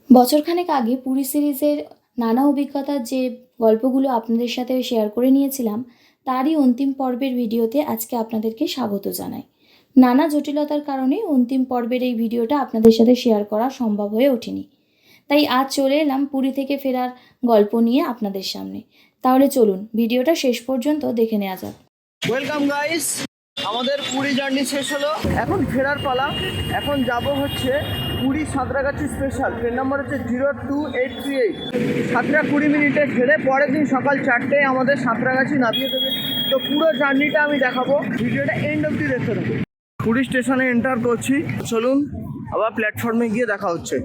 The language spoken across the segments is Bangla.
বছরখানেক আগে পুরী সিরিজের নানা অভিজ্ঞতার যে গল্পগুলো আপনাদের সাথে শেয়ার করে নিয়েছিলাম, তারই অন্তিম পর্বের ভিডিওতে আজকে আপনাদেরকে স্বাগত জানাই। নানা জটিলতার কারণে অন্তিম পর্বের এই ভিডিওটা আপনাদের সাথে শেয়ার করা সম্ভব হয়ে ওঠেনি, তাই আজ চলে এলাম পুরী থেকে ফেরার গল্প নিয়ে আপনাদের সামনে। তাহলে চলুন ভিডিওটা শেষ পর্যন্ত দেখে নেওয়া যাক। ওয়েলকাম গাইস, আমাদের পুরী জার্নি শেষ হলো, এখন ফেরার পালা। এখন যাব হচ্ছে Puri Santragachi special, train number হচ্ছে 02838। 7টা 20 মিনিটে ছেড়ে পরের দিন সকাল 4টেয় আমাদের সাঁতরাগাছি নামিয়ে দেবে। তো পুরো জার্নিটা আমি দেখাবো, ভিডিওটা এন্ড অবধি দেখতে থাকুন। পুরী স্টেশনে এন্টার করছি, চলুন আবার প্ল্যাটফর্মে গিয়ে দেখা হচ্ছে।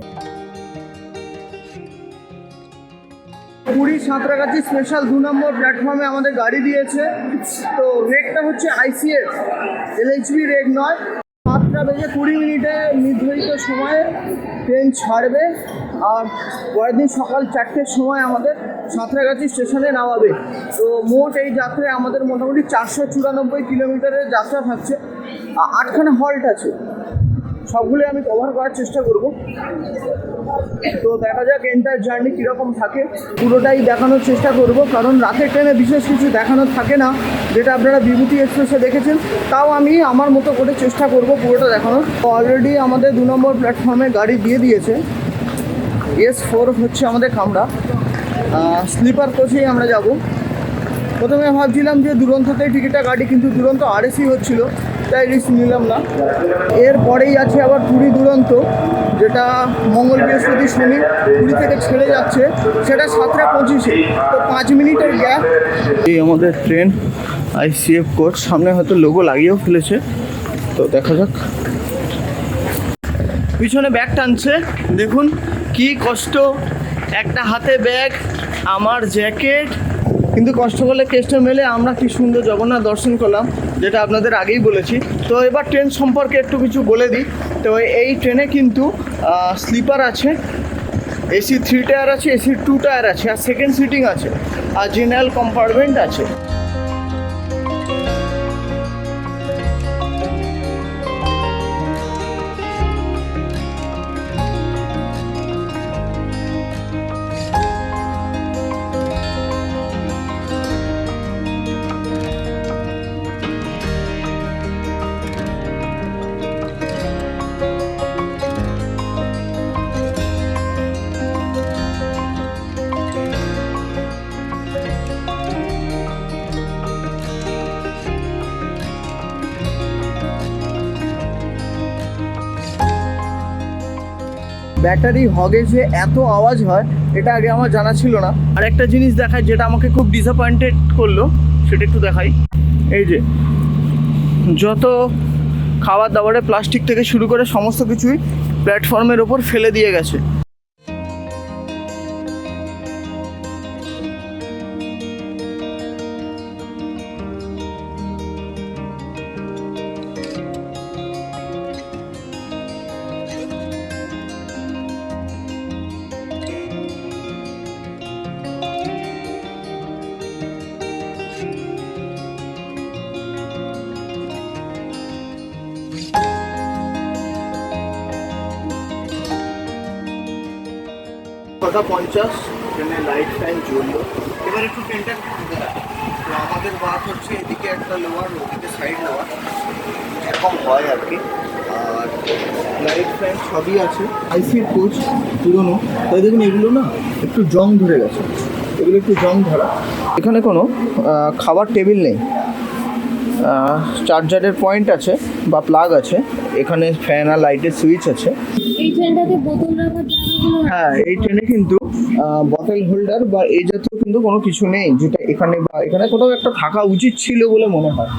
পুরী সাঁতরাগাছি স্পেশাল 2 নম্বর প্ল্যাটফর্মে আমাদের গাড়ি দিয়েছে। তো রেকটা হচ্ছে আইসিএফ, এলএইচবি রেক নয়। 7টা বেজে 20 মিনিটে নির্ধারিত সময়ে ট্রেন ছাড়বে, আর পরের দিন সকাল 4টের সময় আমাদের সাঁতরাগাছি স্টেশনে নামাবে। তো মোট এই যাত্রায় আমাদের মোটামুটি 494 কিলোমিটারের যাত্রা থাকছে। 8খানা হল্ট আছে, সবগুলো আমি কভার করার চেষ্টা করব। তো দেখা যাক এন্টার জার্নি কীরকম থাকে, পুরোটাই দেখানোর চেষ্টা করব, কারণ রাতের ট্রেনে বিশেষ কিছু দেখানোর থাকে না, যেটা আপনারা বিভূতি এক্সপ্রেসে দেখেছেন। তাও আমি আমার মতো করে চেষ্টা করব পুরোটা দেখানোর। অলরেডি আমাদের 2 নম্বর প্ল্যাটফর্মে গাড়ি দিয়ে দিয়েছে। S4 হচ্ছে আমাদের কামরা, স্লিপার কোচেই আমরা যাব। প্রথমে ভাবছিলাম যে দুরন্ততেই টিকিটটা কাটি, কিন্তু দুরন্ত আরএসি হচ্ছিল, তাই রিস্ক নিলাম না। এরপরেই আছে আবার পুরী দুরন্ত, যেটা মঙ্গল বৃহস্পতি শনি পুরী থেকে ছেড়ে যাচ্ছে, সেটা 7টা 25-এ। তো 5 মিনিটের গ্যাপ। এই আমাদের ট্রেন আইসিএফ কোচ, সামনে হয়তো লোগো লাগিয়েও ফেলেছে, তো দেখা যাক। পিছনে ব্যাগ টানছে, দেখুন কি কষ্ট, একটা হাতে ব্যাগ, আমার জ্যাকেট, কিন্তু কষ্ট করলে কেষ্ট মেলে। আমরা কি সুন্দর জগন্নাথ দর্শন করলাম, যেটা আপনাদের আগেই বলেছি। তো এবার ট্রেন সম্পর্কে একটু কিছু বলে দিই। তো এই ট্রেনে কিন্তু স্লিপার আছে, এসি 3 টায়ার আছে, এসি 2 টায়ার আছে, আর সেকেন্ড সিটিং আছে, আর জেনারেল কম্পার্টমেন্ট আছে। ব্যাটারি হগে যে এত আওয়াজ হয়, এটা আগে আমার জানা ছিল না। আর একটা জিনিস দেখায় যেটা আমাকে খুব ডিসঅ্যাপয়েন্টেড করলো, সেটা একটু দেখাই। এই যে যত খাবার দাবারে প্লাস্টিক থেকে শুরু করে সমস্ত কিছুই প্ল্যাটফর্মের ওপর ফেলে দিয়ে গেছে। কথা 50 ট্রেনের লাইট টাইম জ্বললো। এবার একটু ট্রেনটা ঘুরতে থাকে। তো আমাদের বাস হচ্ছে এদিকে একটা লোয়ার, ওদিকে সাইড লোয়ার, এরকম হয় আর কি। আর লাইট ফ্যান সবই আছে। আইসির কোচ পুরোনো, তাই দেখুন এগুলো না একটু জং ধরে গেছে, এগুলো একটু জং ধরা। এখানে কোনো খাবার টেবিল নেই, চার্জারের পয়েন্ট আছে বা প্লাগ আছে, এখানে ফ্যান আর লাইটের সুইচ আছে। এই ট্রেনটাতে বোতল রাখার জায়গাগুলো, হ্যাঁ, এই ট্রেনে কিন্তু বটল হোল্ডার বা এই জাতীয় কিন্তু কোনো কিছু নেই, যেটা এখানে বা এখানে কোথাও একটা থাকা উচিত ছিল বলে মনে হয়।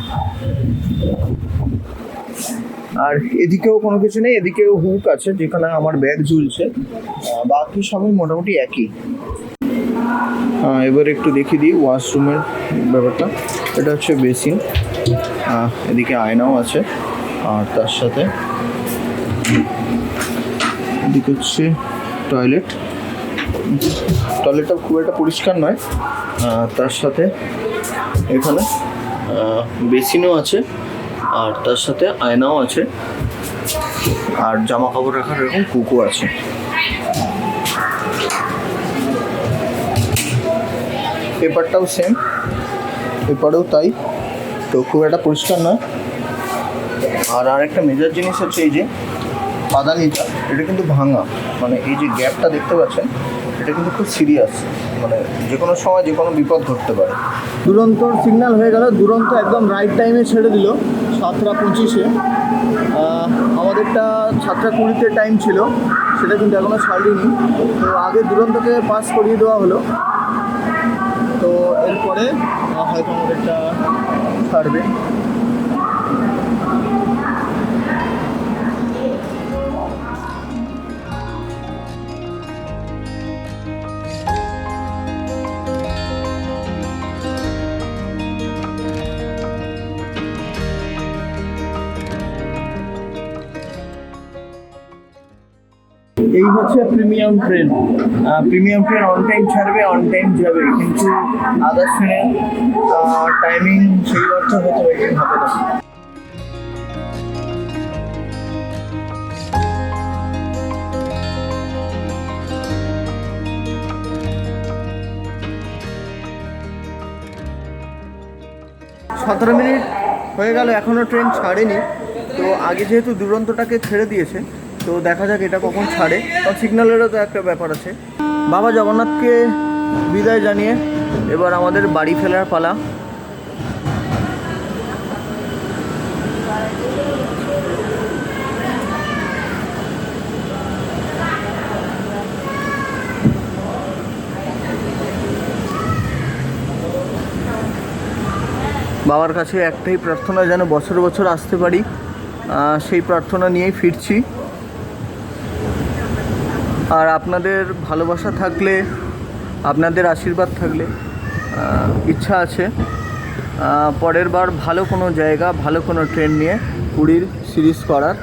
আর এদিকেও কোনো কিছু নেই, এদিকেও হুক আছে যেখানে আমার ব্যাগ ঝুলছে, বাকি সবই মোটামুটি একই। এবার একটু দেখিয়ে দিই ওয়াশরুমের ব্যাপারটা। এটা হচ্ছে বেসিন, এদিকে আয়নাও আছে, আর তার সাথে এদিকে হচ্ছে টয়লেট। টয়লেটটা খুব একটা পরিষ্কার নয়, তার সাথে এখানে বেসিনও আছে, আর তার সাথে আয়নাও আছে, আর জামা কাপড় রাখার এরকম কুকও আছে। পেপারটাও সেম, পেপারেও তাই, তো খুব একটা পরিষ্কার নয়। আর আরেকটা মেজর জিনিস হচ্ছে এই যে পাদানিটা, এটা কিন্তু ভাঙা, মানে এই যে গ্যাপটা দেখতে পাচ্ছেন এটা কিন্তু খুব সিরিয়াস, মানে যে কোনো সময় যে কোনো বিপদ ঘটতে পারে। দুরন্তর সিগন্যাল হয়ে গেল, দুরন্ত একদম রাইট টাইমে ছেড়ে দিল 7:25-এ। আমাদেরটা 7:20-তে টাইম ছিল, সেটা কিন্তু এখনও ছাড়িনি। তো আগে দুরন্তকে পাস করিয়ে দেওয়া হলো, তো এরপরে হয়তো আমাদেরটা ছাড়বে। এই হচ্ছে premium train. Premium train on time ছাড়বে, অন টাইম যাবে, কিন্তু আদার্স ট্রেনের টাইমিং সেই অর্থে হয়তো মেনটেন হবে না। মিনিট হয়ে গেল, এখনও ট্রেন ছাড়েনি। তো আগে যেহেতু দুরন্তটাকে ছেড়ে দিয়েছে, তো দেখা যাক এটা কখন ছাড়ে, কারণ সিগন্যালেরও তো একটা ব্যাপার আছে। বাবা জগন্নাথকে বিদায় জানিয়ে এবার আমাদের বাড়ি ফেরার পালা। বাবার কাছে একটাই প্রার্থনা, যেন বছর বছর আসতে পারি, সেই প্রার্থনা নিয়েই ফিরছি। আর আপনাদের ভালোবাসা থাকলে, আপনাদের আশীর্বাদ থাকলে ইচ্ছা আছে পরের বার ভালো কোনো জায়গা, ভালো কোনো ট্রেন নিয়ে পুরীর সিরিজ করার।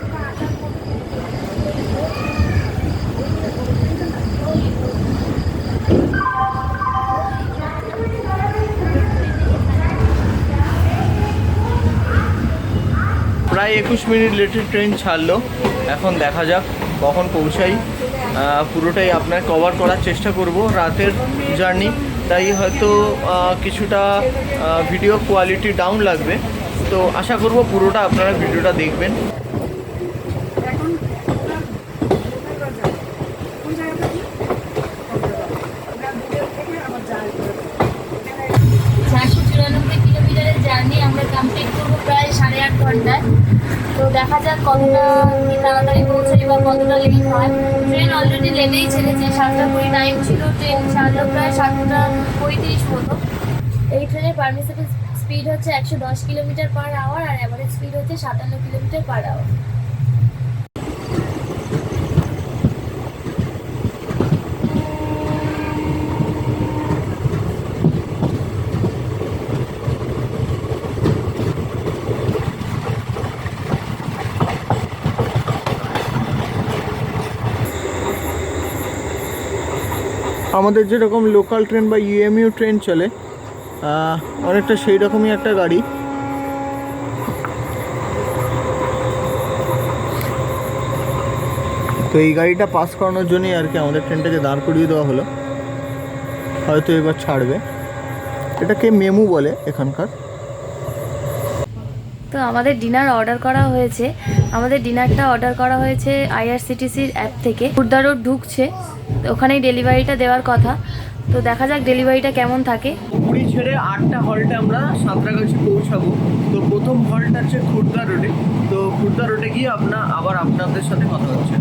প্রায় 21 মিনিট লেটে ট্রেন ছাড়লো, এখন দেখা যাক কখন পৌঁছাই। পুরোটাই আপনার কভার করার চেষ্টা করব, রাতের জার্নি, তাই হয়তো কিছুটা ভিডিও কোয়ালিটি ডাউন লাগবে, তো আশা করব পুরোটা আপনারা ভিডিওটা দেখবেন। কিলোমিটারের জার্নি আমরা কমপ্লিট করবো প্রায় 8.5 ঘন্টায়। তো দেখা যাক কতটা তাড়াতাড়ি পৌঁছাই বা কতটা লেট হয়। ট্রেন অলরেডি লেটেই ছেড়েছে, 7:20 টাইম ছিল, ট্রেন ছাড়লো প্রায় 7:35 মতো। এই ট্রেনের পারমিসিবল স্পিড হচ্ছে 110 কিলোমিটার/আওয়ার আর অ্যাভারেজ স্পিড হচ্ছে 57 কিলোমিটার/আওয়ার। আমাদের যেরকম লোকাল ট্রেন বা ইউএমইউ ট্রেন চলে, অনেকটা সেই রকমই একটা গাড়ি। তো এই গাড়িটা পাস করানোর জন্যই আর কি আমাদের ট্রেনটাকে দাঁড় করিয়ে দেওয়া হলো, হয়তো এবার ছাড়বে। এটাকে মেমু বলে এখানকার। তো আমাদের ডিনার অর্ডার করা হয়েছে, আমাদের ডিনারটা অর্ডার করা হয়েছে আইআরসিটিসির অ্যাপ থেকে। খুর্দা রোড ঢুকছে, ওখানেই ডেলিভারিটা দেওয়ার কথা, তো দেখা যাক ডেলিভারিটা কেমন থাকে। পুরী ছেড়ে 8টা হল্টে আমরা সাঁতরাগাছি পৌঁছাবো। তো প্রথম হল্ট আছে খুর্দা রোডে, তো খুর্দা রোডে গিয়ে আবার আপনাদের সাথে কথা হচ্ছে।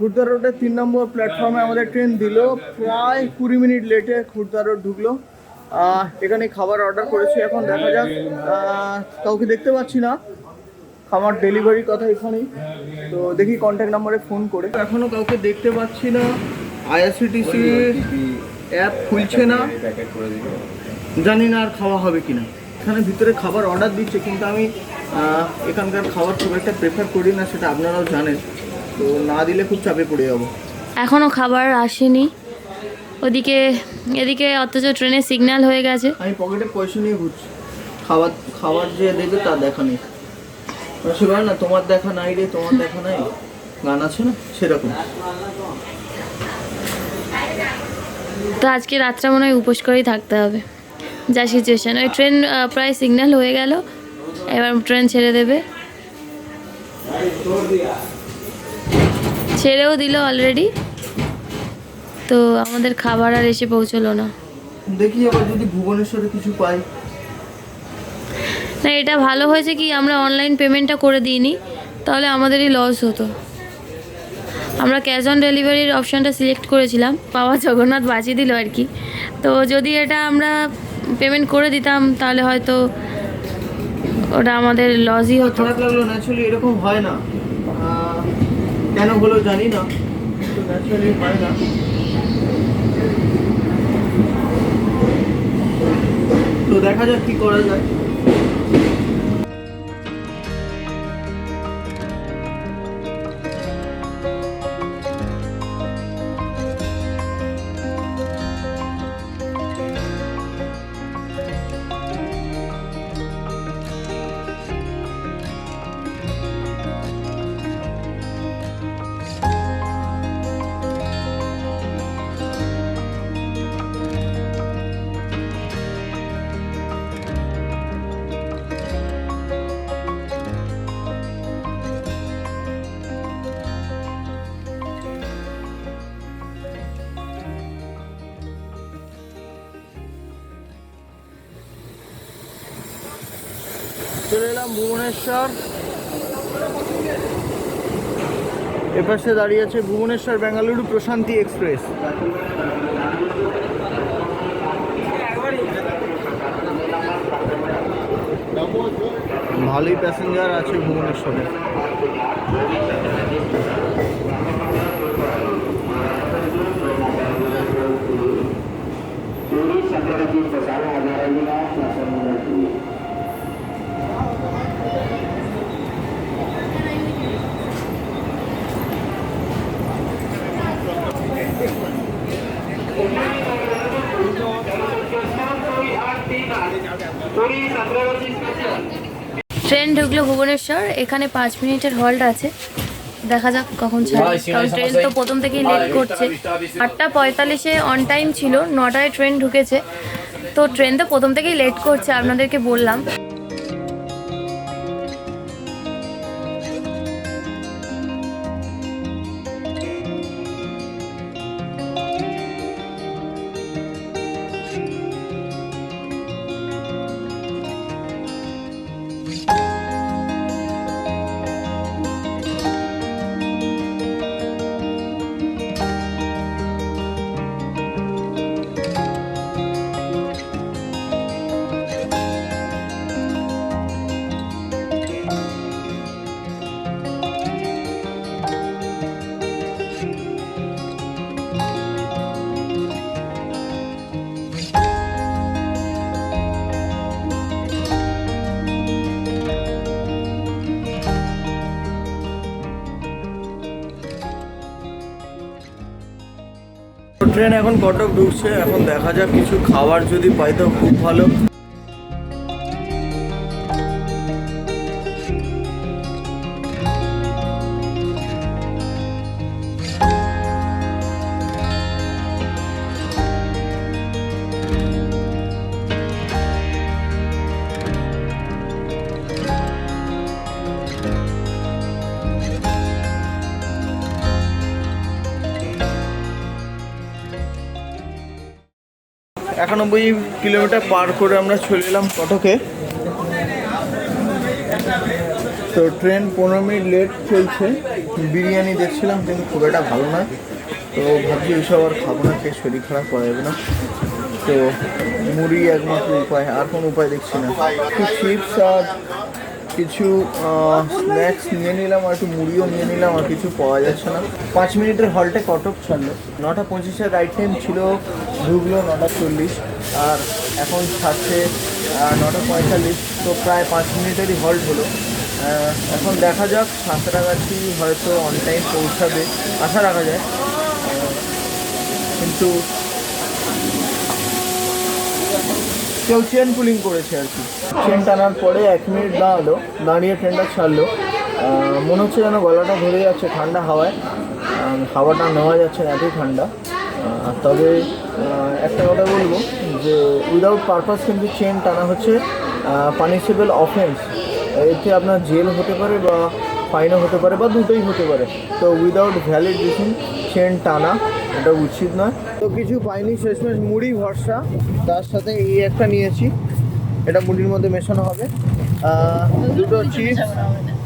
খুর্দা রোডের 3 নম্বর প্ল্যাটফর্মে আমাদের ট্রেন দিল, প্রায় 20 মিনিট লেটে খুর্দা রোড ঢুকলো। এখানে খাবার অর্ডার করেছি, এখন দেখা যাক। কাউকে দেখতে পাচ্ছি না, খাবার ডেলিভারির কথা এখানেই, তো দেখি কন্ট্যাক্ট নাম্বারে ফোন করে। এখনও কাউকে দেখতে পাচ্ছি না, আইআরসিটিসি অ্যাপ খুলছে না, জানি না আর খাওয়া হবে কিনা। এখানে ভিতরে খাবার অর্ডার দিচ্ছে, কিন্তু আমি এখানকার খাবার খুব একটা প্রেফার করি না, সেটা আপনারাও জানেন, তো না দিলে খুব চাপে পড়ে যাবো। এখনও খাবার আসেনি ওদিকে, এদিকে অথচ ট্রেনের সিগন্যাল হয়ে গেছে। আমি পকেটে পয়সা নিয়ে ঘুরছি, খাবার যে দেবে তার দেখা নেই। সে বলে না, তোমার দেখা নাই রে, তোমার দেখা নাই, গান আছে না, সেরকম। তো আজকে রাতটা মনে হয় উপোস করেই থাকতে হবে, যা সিচুয়েশন। ওই ট্রেন প্রায় সিগন্যাল হয়ে গেল, এবার ট্রেন ছেড়ে দেবে, ছেড়েও দিল অলরেডি। তো আমাদের খাবার আর এসে পৌঁছলো না। দেখি এবার যদি ভুবনেশ্বরে কিছু পাই। না, এটা ভালো হয়েছে কি আমরা অনলাইন পেমেন্টটা করে দিইনি, তাহলে আমাদেরই লস হতো। আমরা ক্যাশ অন ডেলিভারির অপশানটা সিলেক্ট করেছিলাম, বাবা জগন্নাথ বাঁচিয়ে দিল আর কি। তো যদি এটা আমরা পেমেন্ট করে দিতাম তাহলে হয়তো ওটা আমাদের লসই হতো। খারাপ লাগলো, ন্যাচুরালি এরকম হয় না, কেন হলো জানি না, তো ন্যাচুরালি হয় না। তো দেখা যাক কি করা যায়। চলে এলাম ভুবনেশ্বর, এপাশে দাঁড়িয়ে আছে ভুবনেশ্বর বেঙ্গালুরু প্রশান্তি এক্সপ্রেস। ভালোই প্যাসেঞ্জার আছে ভুবনেশ্বরে। ট্রেন ঢুকলো ভুবনেশ্বর, এখানে 5 মিনিটের হল্ট আছে, দেখা যাক কখন ছাড়ে। কারণ ট্রেন তো প্রথম থেকেই লেট করছে। 8:45-এ অন টাইম ছিল, 9টায় ট্রেন ঢুকেছে, তো ট্রেন তো প্রথম থেকেই লেট করছে, আপনাদেরকে বললাম। ট্রেন এখন কটক ঢুকছে, এখন দেখা যাক কিছু খাবার যদি পাই তো খুব ভালো। একানব্বই কিলোমিটার পার করে আমরা চলে এলাম কটকে। তো ট্রেন 15 মিনিট লেট চলছে, বিরিয়ানি দেখছিলাম কিন্তু খুব একটা ভালো নয়, তো ভাবছি ওইসব আর খাবো না, খেয়ে শরীর খারাপ করা যাবে না। তো মুড়ি একমাত্র উপায়, আর কোনো উপায় দেখছি না। একটু চিপস আর কিছু স্ন্যাক্স নিয়ে নিলাম, আর একটু মুড়িও নিয়ে নিলাম, আর কিছু পাওয়া যাচ্ছে না। 5 মিনিটের হলটে কটক ছাড়লো, 9:25-এর রাইট টাইম ছিল, ঢুকলো 9:40, আর এখন ছাড়ছে 9:45, তো প্রায় 5 মিনিটেরই হল্ট হলো। এখন দেখা যাক, সাঁতরাগাছি হয়তো অন টাইম পৌঁছাবে, আশা রাখা যায়। কিন্তু কেউ চেন পুলিং করেছে আর কি, চেন টানার পরে 1 মিনিট দাঁড়ালো, দাঁড়িয়ে ট্রেনটা ছাড়লো। মনে হচ্ছে যেন গলাটা ধরে যাচ্ছে ঠান্ডা হাওয়ায়, হাওয়াটা নেওয়া যাচ্ছে না, এতই ঠান্ডা। তবে একটা কথা বলবো যে উইদাউট পারপাস কিন্তু চেন টানা হচ্ছে পানিশেবল অফেন্স, এতে আপনার জেল হতে পারে বা ফাইনও হতে পারে বা দুটোই হতে পারে। তো উইদাউট ভ্যালিড রিজন চেন টানা এটা উচিত নয়। তো কিছু পাইনি, শেষমেশ মুড়ি ভরসা, তার সাথে এই একটা নিয়েছি, এটা মুড়ির মধ্যে মেশানো হবে।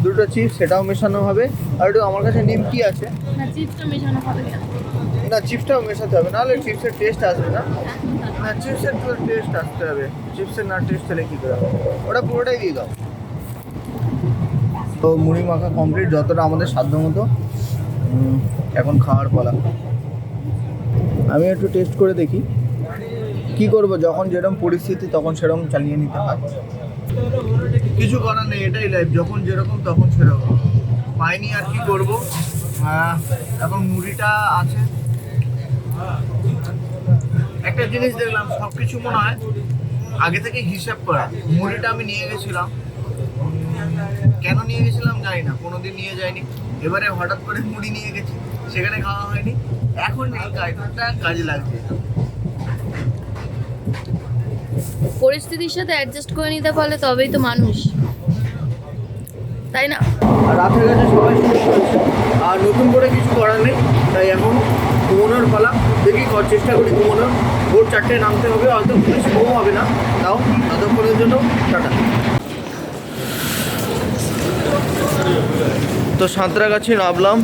দুটো চিপস সেটাও মেশানো হবে। আর একটু আমার কাছে নিমকি আছে, না চিপসটাও মেশাতে হবে, নাহলে চিপসের টেস্ট আসবে না। না চিপসের তো টেস্ট আসতে হবে, চিপসের না টেস্ট হলে কী করে হবে, ওটা পুরোটাই দিয়ে দাও। তো মুড়ি মাখা কমপ্লিট, যতটা আমাদের সাধ্য মতো। এখন খাওয়ার পালা। আমি একটু টেস্ট করে দেখি, কি করব, যখন যেরকম পরিস্থিতি তখন সেরকম চালিয়ে নিতে হয়, কিছু করার নেই, এটাই লাইফ, যখন যেরকম তখন সেরকম। পাইনি আর কি করব। এখন মুড়িটা আছে। একটা জিনিস দেখলাম, সব কিছু মনে হয় আগে থেকে হিসাব করা। মুড়িটা আমি নিয়ে গেছিলাম, কেন নিয়ে গেছিলাম জানি না, কোনোদিন নিয়ে যাইনি, এবারে হঠাৎ করে মুড়ি নিয়ে গেছি, সেখানে খাওয়া হয়নি। এখন এই কাজটা কাজে লাগছে। পরিস্থিতির সাথে অ্যাডজাস্ট করে নিতে পারলে তবেই তো মানুষ, তাই না? রাতের কাছে সবাই শুরু করেছে, আর নতুন করে কিছু করার নেই, তাই এখন ঘুমানোর পালা। দেখি চেষ্টা করি ঘুমানোর। ভোর 4টায় নামতে হবে, হয়তো বেশি ঘুম হবে না, তাও ততক্ষণের জন্য টাটা। তো সাঁতরাগাছি নামলাম,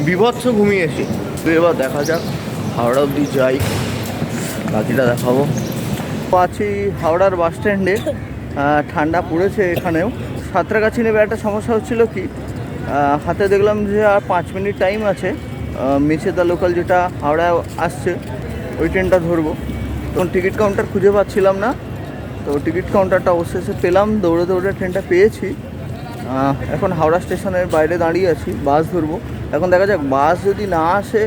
বিভৎস ঘুমিয়েছি। তো এবার দেখা যাক হাওড়া অবধি যাই, বাকিটা দেখাবো। আছি হাওড়ার বাস স্ট্যান্ডে, ঠান্ডা পড়েছে এখানেও। সাঁতরাগাছি নেবে একটা সমস্যা হচ্ছিল কি, হাতে দেখলাম যে আর 5 মিনিট টাইম আছে, মেচেদা লোকাল যেটা হাওড়ায় আসছে ওই ট্রেনটা ধরবো। তখন টিকিট কাউন্টার খুঁজে পাচ্ছিলাম না, তো টিকিট কাউন্টারটা অবশেষে পেলাম, দৌড়ে দৌড়ে ট্রেনটা পেয়েছি। এখন হাওড়া স্টেশনের বাইরে দাঁড়িয়ে আছি, বাস ধরবো। এখন দেখা যাক, বাস যদি না আসে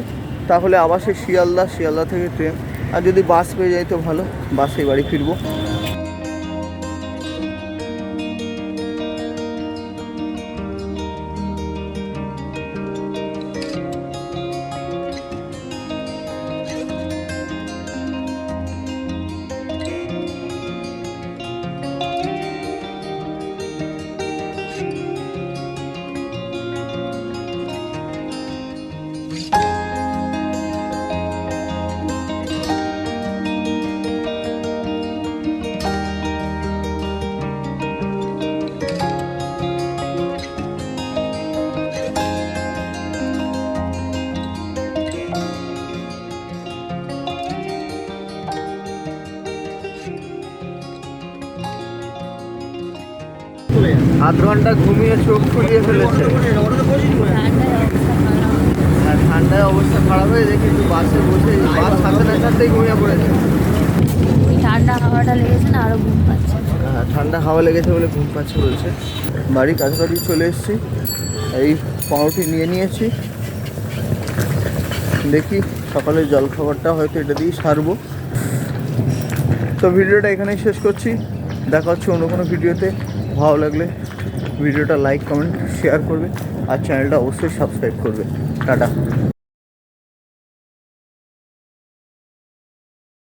তাহলে আবার সেই শিয়ালদা থেকে ট্রেন, আর যদি বাস পেয়ে যাই তো ভালো, বাসে বাড়ি ফিরবো। আধ ঘন্টা ঘুমিয়ে চোখ ফুলিয়ে ফেলেছে, হ্যাঁ ঠান্ডায় অবস্থা খারাপ হয়ে যায়, কিন্তু বাসে বসে বাস ছাড়তেই ঘুমিয়ে পড়েছে। ঠান্ডা হাওয়াটা লেগেছে না, আরো ঘুম পাচ্ছে। হ্যাঁ ঠান্ডা হাওয়া লেগেছে বলে ঘুম পাচ্ছে বলছে। বাড়ির কাছাকাছি চলে এসেছি, এই পাউরুটি নিয়ে নিয়েছি, দেখি সকালের জলখাবারটা হয়তো এটা দিয়েই সারবো। তো ভিডিওটা এখানেই শেষ করছি, দেখা হচ্ছে অন্য কোনো ভিডিওতে। ভালো লাগলে ভিডিওটা লাইক কমেন্ট শেয়ার করবে, আর চ্যানেলটা অবশ্যই সাবস্ক্রাইব করবে। টাটা।